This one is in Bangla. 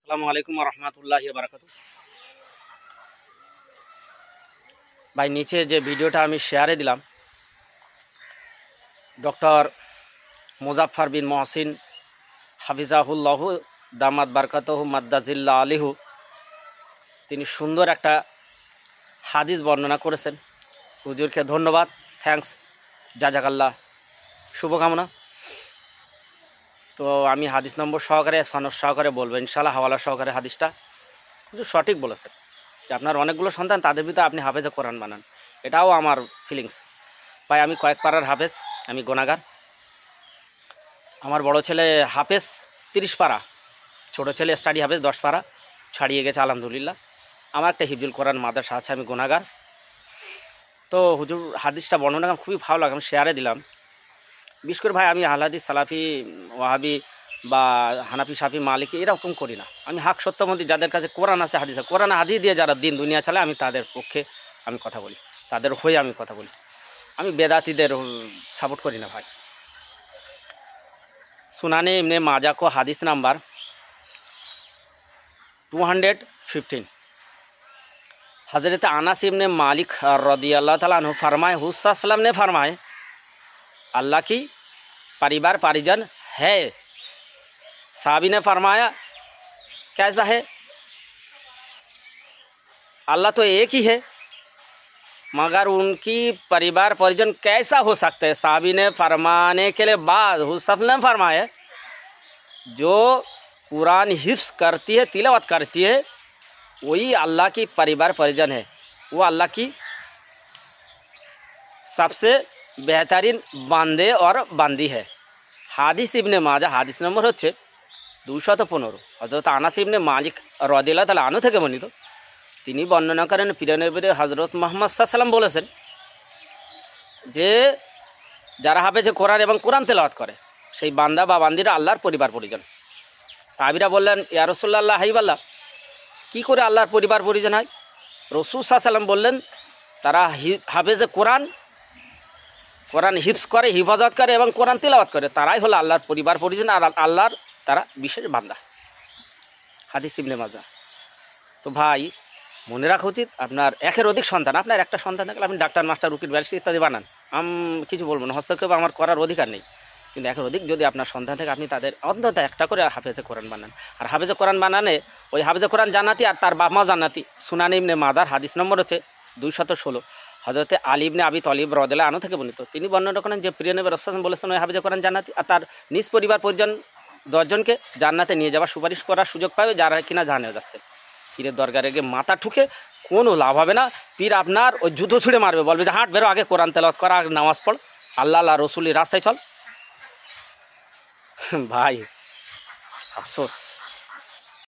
আসসালামু আলাইকুম রহমতুল্লাহি বারাকাতু। ভাই, নিচে যে ভিডিওটা আমি শেয়ারে দিলাম, ডক্টর মুজাফফর বিন মহসিন হাফিজাহুল্লাহ দামাত বারকাতহু মাদ্দাজিল্লা আলিহু, তিনি সুন্দর একটা হাদিস বর্ণনা করেছেন। হুজুরকে ধন্যবাদ, থ্যাঙ্কস, জাজাকাল্লাহ, শুভকামনা। তো আমি হাদিস নম্বর সহকারে, সনদ সহকারে বলবো ইনশাআল্লাহ, হাওয়ালা সহকারে। হাদিসটা হুজুর সঠিক বলেছেন যে আপনার অনেকগুলো সন্তান, তাদের ভিতরে আপনি হাফেজে কোরআন বানান। এটাও আমার ফিলিংস। ভাই, আমি কয়েক পাড়ার হাফেজ, আমি গোনাগার। আমার বড় ছেলে হাফেজ 30 পারা, ছোটো ছেলে স্টাডি হাফেজ 10 পারা, ছাড়িয়ে গেছে আলহামদুলিল্লাহ। আমার একটা হিফজুল কোরআন মাদ্রাসা আছে, আমি গোনাগার। তো হুজুর হাদিসটা বর্ণনা খুবই ভালো লাগে, আমি শেয়ারে দিলাম। বিশেষ করে ভাই, আমি আহলাদিস, সালাফি, ওয়াহাবি বা হানাফি, সাফি, মালিকি এরকম করি না। আমি হক সত্যমতী যাদের কাছে কোরআন আছে, হাদিস আছে, কোরআন হাদিস দিয়ে যারা দিন দুনিয়া চালায়, আমি তাদের পক্ষে আমি কথা বলি, তাদের হয়ে আমি কথা বলি। আমি বেদাতিদের সাপোর্ট করি না ভাই। सुनाने इब्ने माजा को हदीस नंबर 215। हज़रत अनस इब्ने मालिक रदियल्लाहु ताला अन्हु फरमाए, हुज़ूर सल्लल्लाहु अलैहि वसल्लम ने फरमाए, अल्लाह की परिवार परिजन है। साहबी ने फरमाया, कैसा है? अल्लाह तो एक ही है, मगर उनकी परिवार परिजन कैसा हो सकता है? साहबी ने फरमाने के लिए बाद हुज़ूर ने फरमाया, जो कुरान हिफ्ज़ करती है, तिलावत करती है, वही अल्लाह की परिवार परिजन है, वो अल्लाह की सबसे बेहतरीन बांदे और बांदी है। हादिस इब्ने माजा, हादिस नम्बर হচ্ছে 215। হযরত আনাস ইবনে মালিক রাদিয়াল্লাহু তাআলা আনহু থেকে বর্ণিত। তিনি বর্ণনা করেন, প্রিয় নবী হযরত মুহাম্মদ সাল্লাল্লাহু আলাইহি ওয়াসাল্লাম বলেছেন যে যারা হাফেজে কোরআন এবং কোরআন তেলাওয়াত করে, সেই বান্দা বা বান্দিরা আল্লাহর পরিবার পরিজন। সাহাবীরা বললেন, ইয়া রাসূলুল্লাহ, হাবিবাল্লাহ, কি করে আল্লাহর পরিবার পরিজন হয়? রাসূল সাল্লাল্লাহু আলাইহি ওয়াসাল্লাম বললেন, তারা হাফেজে কোরআন, কোরআন হিফজ করে, হিফাজত করে এবং কোরআন তেলাওয়াত করে, তারাই হলো আল্লাহর পরিবার পরিজন আর আল্লাহর তারা বিশেষ বান্দা। হাদিস ইবনে মাজাহ। তো ভাই, মনে রাখা উচিত, আপনার একের অধিক সন্তান, আপনার একটা সন্তান থাকলে আপনি ডাক্তার, মাস্টার, উকিল, ব্যারিস্টার ইত্যাদি বানান, কিছু বলবো না, হস্তক্ষেপ আমার করার অধিকার নেই। কিন্তু একের অধিক যদি আপনার সন্তান থাকে, আপনি তাদের অন্তত একটা করে হাফেজে কোরআন বানান। আর হাফেজে কোরআন বানানে ওই হাফেজে কোরআন জান্নাতি আর তার বাপ মা জান্নাতি। সুনান ইবনে মাজার হাদিস নম্বর হচ্ছে 216। হযরত আলী ইবনে আবি তালিব রাদিয়াল্লাহু আনহু থেকে বর্ণিত, তিনি বর্ণনা করেন যে প্রিয় নবী রাসূলুল্লাহ সাল্লাল্লাহু আলাইহি ওয়াসাল্লাম বলেছেন, ওই হাফেজে কোরআন জান্নাতি আর তার নিজ পরিবার পরিজন 10 জনকে জান্নাতে নিয়ে যাওয়ার সুপারিশ করার সুযোগ পাবে, যারা কিনা জাহান্নামে যাচ্ছে। পীরের দরগারে গিয়ে মাথা ঠুকে কোনো লাভ হবে না। পীর আপনার ওই যুদ্ধ ছুড়ে মারবে, বলবে যে হাঁট বেরো, আগে কোরআন তেলাওয়াত করা, আগে নামাজ পড়, আল্লাহ আল্লাহ রসুলের রাস্তায় চল। ভাই, আফসোস।